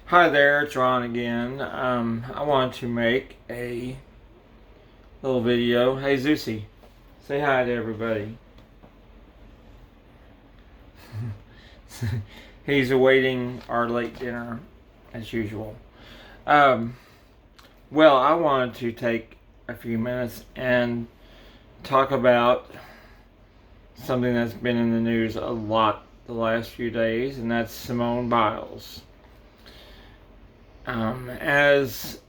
Hi there, it's Ron again. I want to make a little video. Hey Zeusy, say hi to everybody. He's awaiting our late dinner as usual. Um, well, I wanted to take a few minutes and talk about something that's been in the news a lot the last few days, and that's Simone Biles. As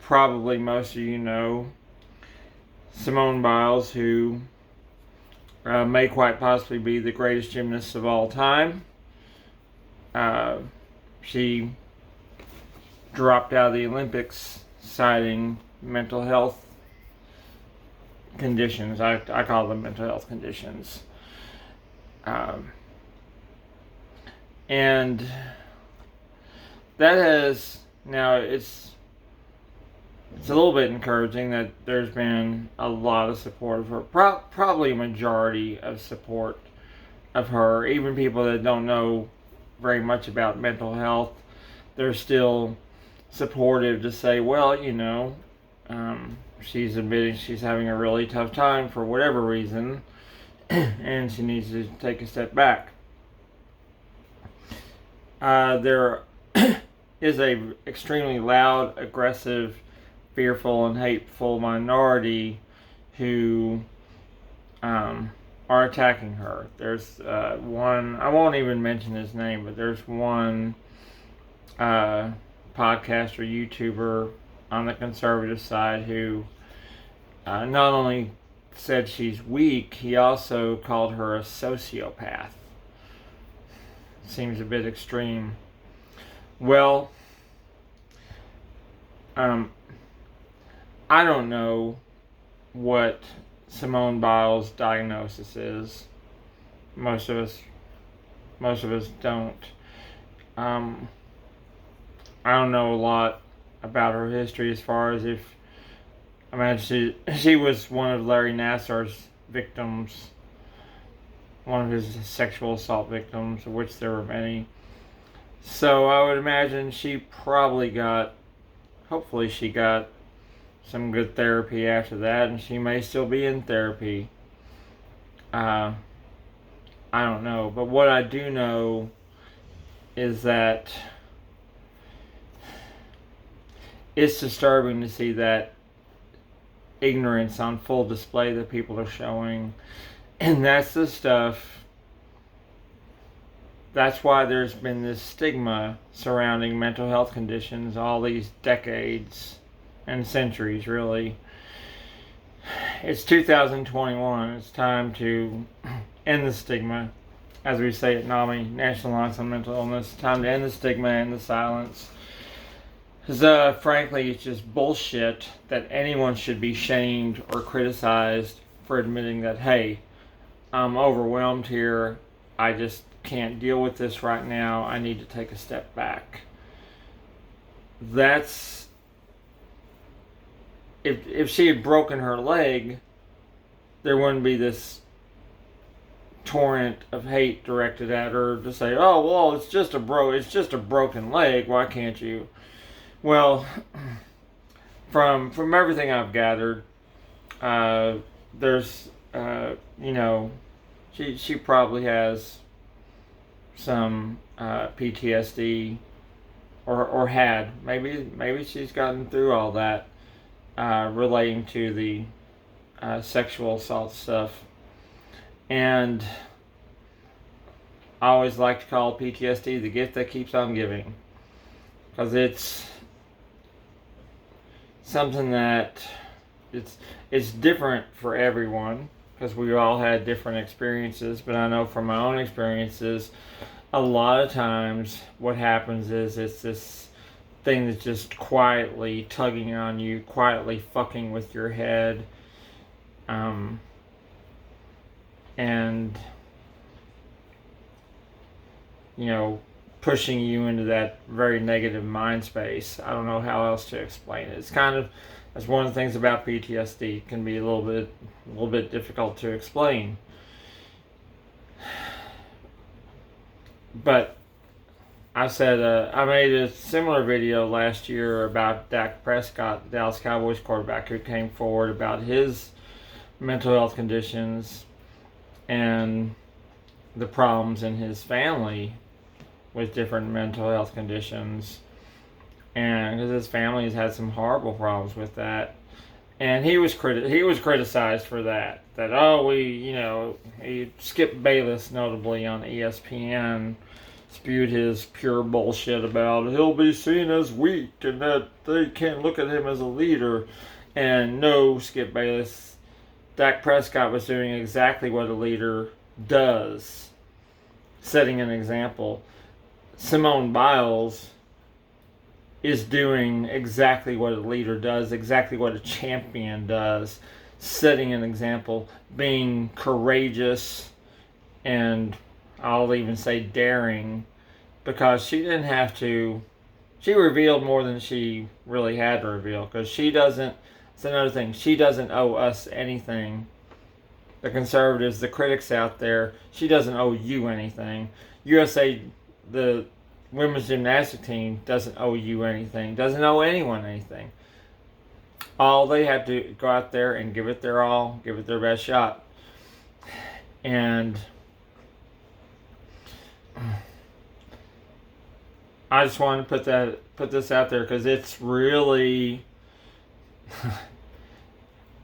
probably most of you know, Simone Biles, who may quite possibly be the greatest gymnast of all time, she dropped out of the Olympics citing mental health conditions. I call them mental health conditions. And that has, now it's a little bit encouraging that there's been a lot of support of her. Probably a majority of support of her. Even people that don't know very much about mental health, they're still supportive to say, well, she's admitting she's having a really tough time for whatever reason, and she needs to take a step back. There is a extremely loud, aggressive, fearful, and hateful minority who are attacking her. There's one, I won't even mention his name, but there's one podcaster, YouTuber on the conservative side who not only said she's weak, he also called her a sociopath. Seems a bit extreme. Well, I don't know what Simone Biles' diagnosis is. Most of us don't. I don't know a lot about her history as far as if I imagine she was one of Larry Nassar's victims, one of his sexual assault victims, of which there were many. So I would imagine hopefully she got some good therapy after that, and she may still be in therapy. I don't know, but what I do know is that it's disturbing to see that ignorance on full display that people are showing, and that's the stuff. That's why there's been this stigma surrounding mental health conditions all these decades and centuries, really. It's 2021. It's time to end the stigma, as we say at NAMI, National Alliance on Mental Illness. Time to end the stigma and the silence. Because frankly, it's just bullshit that anyone should be shamed or criticized for admitting that, hey, I'm overwhelmed here. I just can't deal with this right now. I need to take a step back. That's if she had broken her leg, there wouldn't be this torrent of hate directed at her to say, "Oh, well, it's just a broken leg. Why can't you?" Well, from everything I've gathered, there's she probably has some PTSD or had maybe she's gotten through all that relating to the sexual assault stuff. And I always like to call PTSD the gift that keeps on giving, because it's something that it's different for everyone, because we all had different experiences. But I know from my own experiences, a lot of times what happens is it's this thing that's just quietly tugging on you, quietly fucking with your head, and pushing you into that very negative mind space. I don't know how else to explain it. That's one of the things about PTSD. It can be a little bit difficult to explain. But I said I made a similar video last year about Dak Prescott, the Dallas Cowboys quarterback, who came forward about his mental health conditions and the problems in his family with different mental health conditions, and because his family has had some horrible problems with that, and he was criticized for that. That Skip Bayless, notably on ESPN, spewed his pure bullshit about he'll be seen as weak and that they can't look at him as a leader. And no, Skip Bayless, Dak Prescott was doing exactly what a leader does, setting an example. Simone Biles is doing exactly what a leader does, exactly what a champion does, setting an example, being courageous, and I'll even say daring, because she didn't have to. She revealed more than she really had to reveal, because she doesn't. It's another thing. She doesn't owe us anything. The conservatives, the critics out there, she doesn't owe you anything. USA, the women's gymnastic team, doesn't owe you anything. Doesn't owe anyone anything. All they have to go out there and give it their all, give it their best shot. And I just wanted to put this out there because it's really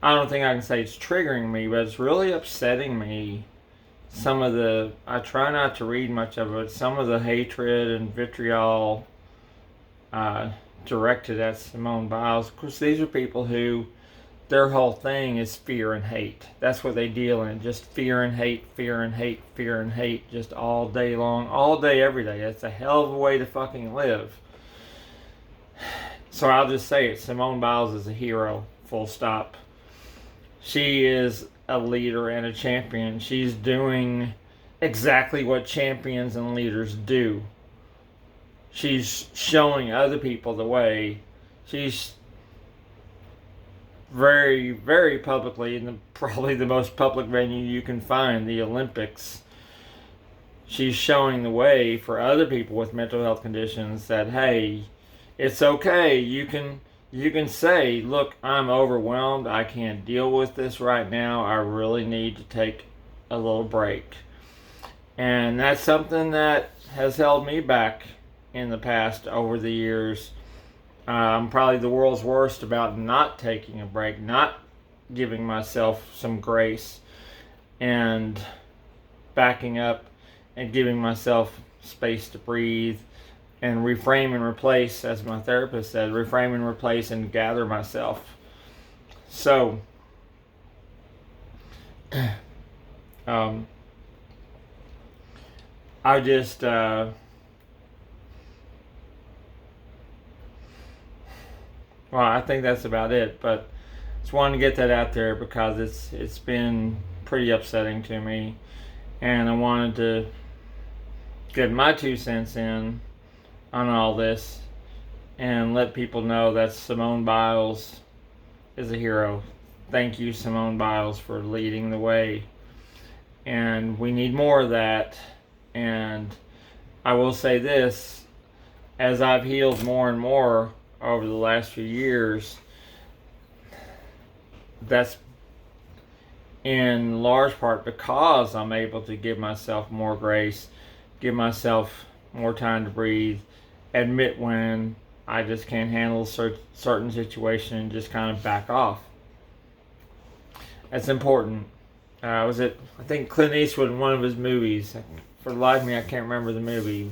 I don't think I can say it's triggering me, but it's really upsetting me. I try not to read much of it, some of the hatred and vitriol directed at Simone Biles. Of course, these are people who, their whole thing is fear and hate. That's what they deal in, just fear and hate, fear and hate, fear and hate, just all day long, all day, every day. It's a hell of a way to fucking live. So I'll just say it, Simone Biles is a hero, full stop. She is a leader and a champion. She's doing exactly what champions and leaders do. She's showing other people the way. She's very, very publicly, in probably the most public venue you can find, the Olympics. She's showing the way for other people with mental health conditions that, hey, it's okay. You can say, look, I'm overwhelmed. I can't deal with this right now. I really need to take a little break. And that's something that has held me back in the past over the years. I'm probably the world's worst about not taking a break, not giving myself some grace and backing up and giving myself space to breathe and reframe and replace, as my therapist said, reframe and replace and gather myself. So, I just, I think that's about it, but just wanted to get that out there because it's been pretty upsetting to me, and I wanted to get my 2 cents in on all this and let people know that Simone Biles is a hero. Thank you, Simone Biles, for leading the way, and we need more of that. And I will say this, as I've healed more and more over the last few years, that's in large part because I'm able to give myself more grace, give myself more time to breathe, admit when I just can't handle certain situation and just kind of back off. That's important. I think Clint Eastwood in one of his movies, for the life of me I can't remember the movie,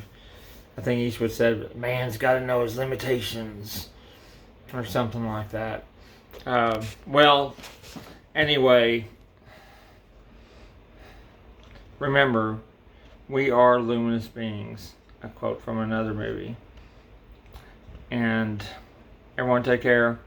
I think Eastwood said, man's got to know his limitations, or something like that. Anyway, remember, we are luminous beings, a quote from another movie. And everyone take care.